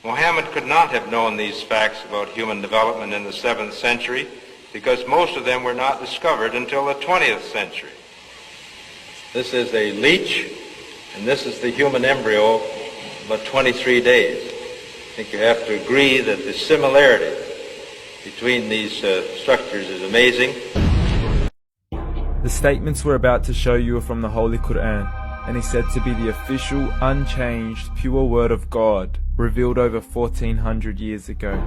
Muhammad could not have known these facts about human development in the 7th century because most of them were not discovered until the 20th century. This is a leech, and this is the human embryo about 23 days. I think you have to agree that the similarity between these structures is amazing. The statements we're about to show you are from the Holy Quran, and is said to be the official, unchanged, pure word of God, revealed over 1400 years ago.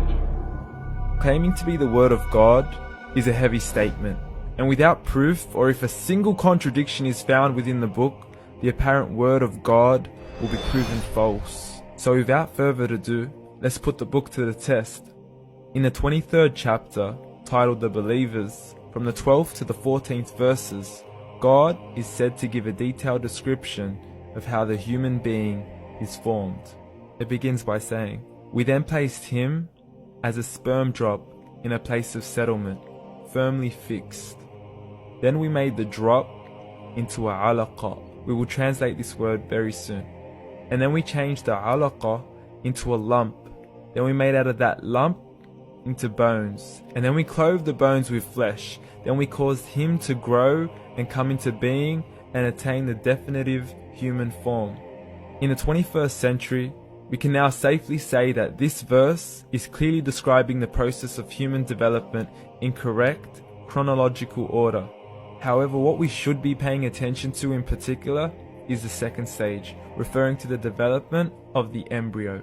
Claiming to be the word of God is a heavy statement, and without proof, or if a single contradiction is found within the book, the apparent word of God will be proven false. So without further ado, let's put the book to the test. In the 23rd chapter, titled The Believers, from the 12th to the 14th verses, God is said to give a detailed description of how the human being is formed. It begins by saying, "We then placed him as a sperm drop in a place of settlement, firmly fixed. Then we made the drop into a adalah." We will translate this word very soon. "And then we changed the adalah into a lump. Then we made out of that lump into bones. And then we clothed the bones with flesh. Then we caused him to grow and come into being and attain the definitive human form." In the 21st century, we can now safely say that this verse is clearly describing the process of human development in correct chronological order. However, what we should be paying attention to in particular is the second stage, referring to the development of the embryo.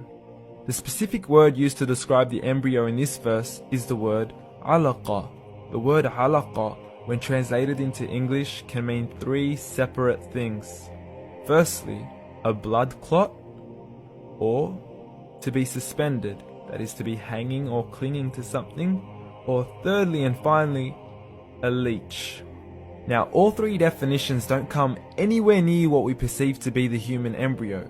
The specific word used to describe the embryo in this verse is the word alaqa. The word alaqa, when translated into English, can mean three separate things. Firstly, a blood clot, or to be suspended, that is to be hanging or clinging to something, or thirdly and finally, a leech. Now, all three definitions don't come anywhere near what we perceive to be the human embryo.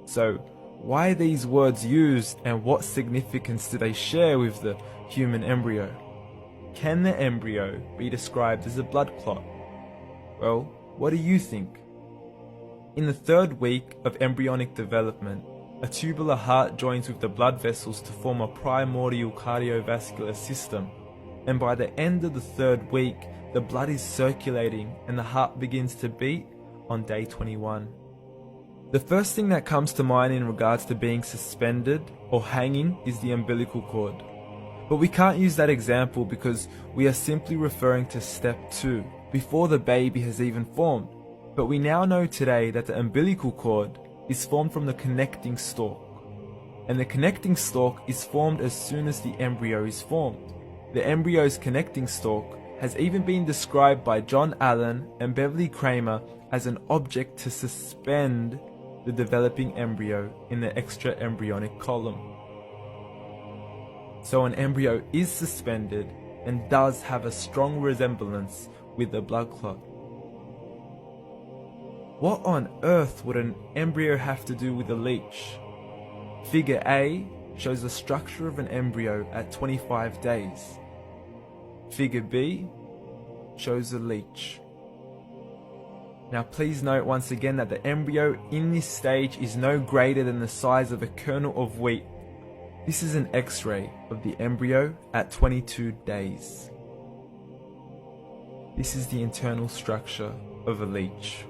So, why are these words used, and what significance do they share with the human embryo? Can the embryo be described as a blood clot? Well, what do you think? In the 3rd week of embryonic development, a tubular heart joins with the blood vessels to form a primordial cardiovascular system, and by the end of the 3rd week, the blood is circulating and the heart begins to beat on day 21. The first thing that comes to mind in regards to being suspended or hanging is the umbilical cord. But we can't use that example because we are simply referring to step 2, before the baby has even formed. But we now know today that the umbilical cord is formed from the connecting stalk. And the connecting stalk is formed as soon as the embryo is formed. The embryo's connecting stalk has even been described by John Allen and Beverly Kramer as an object to suspend the developing embryo in the extra-embryonic column. So an embryo is suspended and does have a strong resemblance with the blood clot. What on earth would an embryo have to do with a leech? Figure A shows the structure of an embryo at 25 days. Figure B shows a leech. Now please note once again that the embryo in this stage is no greater than the size of a kernel of wheat. This is an X-ray of the embryo at 22 days. This is the internal structure of a leech.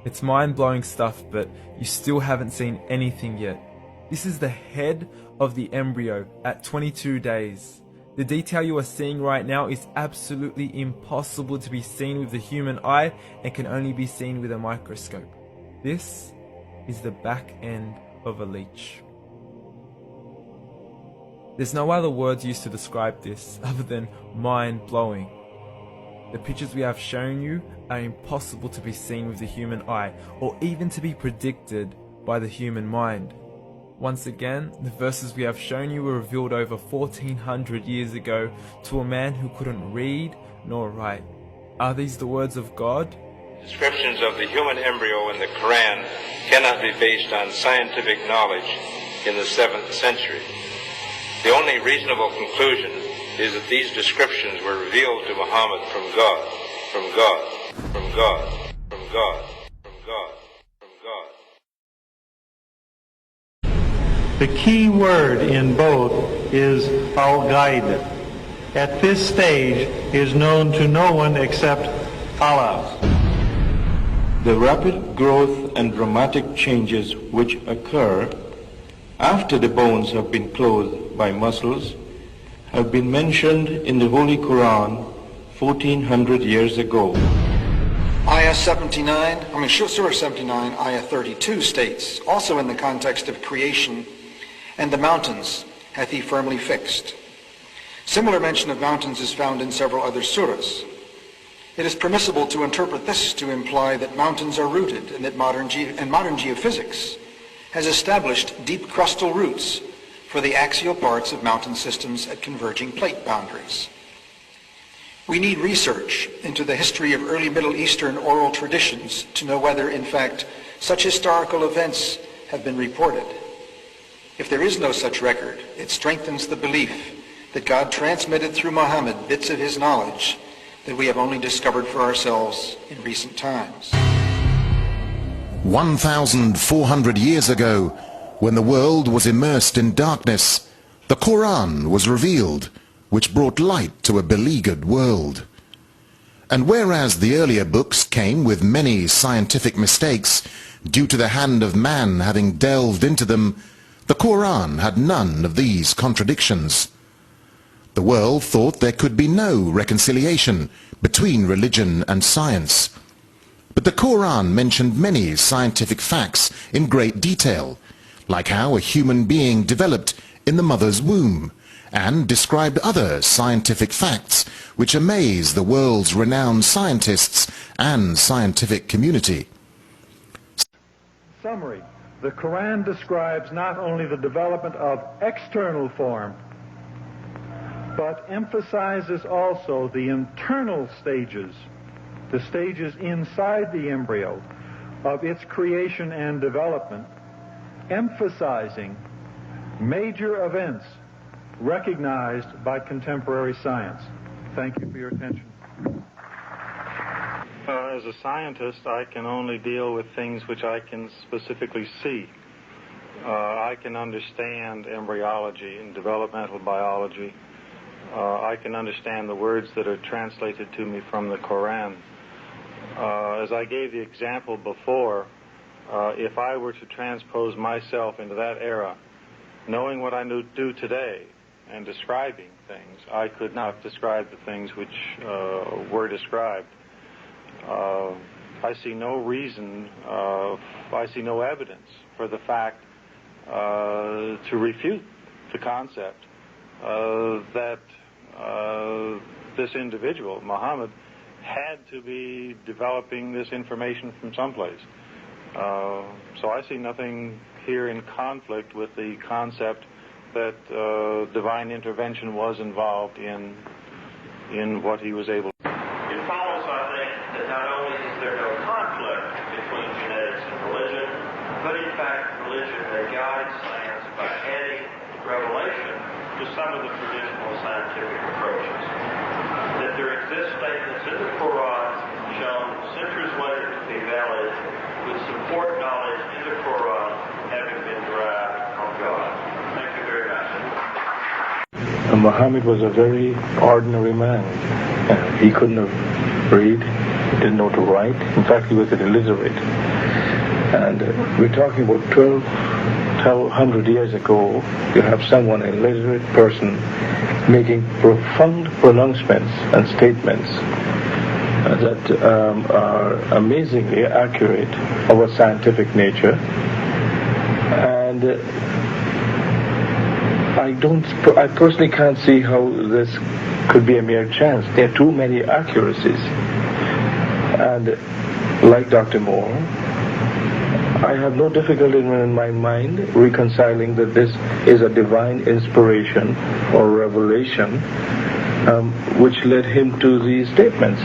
It's mind-blowing stuff, but you still haven't seen anything yet. This is the head of the embryo at 22 days. The detail you are seeing right now is absolutely impossible to be seen with the human eye and can only be seen with a microscope. This is the back end of a leech. There's no other words used to describe this other than mind-blowing. The pictures we have shown you are impossible to be seen with the human eye or even to be predicted by the human mind. Once again, the verses we have shown you were revealed over 1400 years ago to a man who couldn't read nor write. Are these the words of God? Descriptions of the human embryo in the Quran cannot be based on scientific knowledge in the 7th century. The only reasonable conclusion is that these descriptions were revealed to Muhammad from God, from God, from God, from God. The key word in both is al-ghaib. At this stage is known to no one except Allah. The rapid growth and dramatic changes which occur after the bones have been clothed by muscles have been mentioned in the Holy Quran 1400 years ago. Surah 79, Ayah 32 states, also in the context of creation, "And the mountains hath he firmly fixed." Similar mention of mountains is found in several other surahs. It is permissible to interpret this to imply that mountains are rooted and that modern geophysics has established deep crustal roots for the axial parts of mountain systems at converging plate boundaries. We need research into the history of early Middle Eastern oral traditions to know whether, in fact, such historical events have been reported. If there is no such record, it strengthens the belief that God transmitted through Muhammad bits of his knowledge that we have only discovered for ourselves in recent times. 1,400 years ago, when the world was immersed in darkness, the Quran was revealed, which brought light to a beleaguered world. And whereas the earlier books came with many scientific mistakes due to the hand of man having delved into them, the Quran had none of these contradictions. The world thought there could be no reconciliation between religion and science. But the Quran mentioned many scientific facts in great detail, like how a human being developed in the mother's womb, and described other scientific facts which amaze the world's renowned scientists and scientific community. Summary. The Quran describes not only the development of external form, but emphasizes also the internal stages, the stages inside the embryo of its creation and development, emphasizing major events recognized by contemporary science. Thank you for your attention. As a scientist, I can only deal with things which I can specifically see. I can understand embryology and developmental biology. I can understand the words that are translated to me from the Quran. As I gave the example before, if I were to transpose myself into that era, knowing what I do today and describing things, I could not describe the things which were described. I see no reason, I see no evidence for the fact to refute the concept that this individual, Muhammad, had to be developing this information from someplace. So I see nothing here in conflict with the concept that divine intervention was involved in what he was able to. It follows, I think, that not only is there no conflict between genetics and religion, but in fact religion may guide science by adding revelation to some of the traditional scientific approaches. That there exist statements in the Quran shown centuries later to be valid would support knowledge in the Quran having been derived from God. Thank you very much. Muhammad was a very ordinary man. He couldn't have read, didn't know to write. In fact, he was illiterate. And we're talking about 1,200 years ago. You have someone, an illiterate person, making profound pronouncements and statements that are amazingly accurate of a scientific nature. And I personally can't see how this could be a mere chance. There are too many accuracies. And like Dr. Moore, I have no difficulty in my mind reconciling that this is a divine inspiration or revelation which led him to these statements.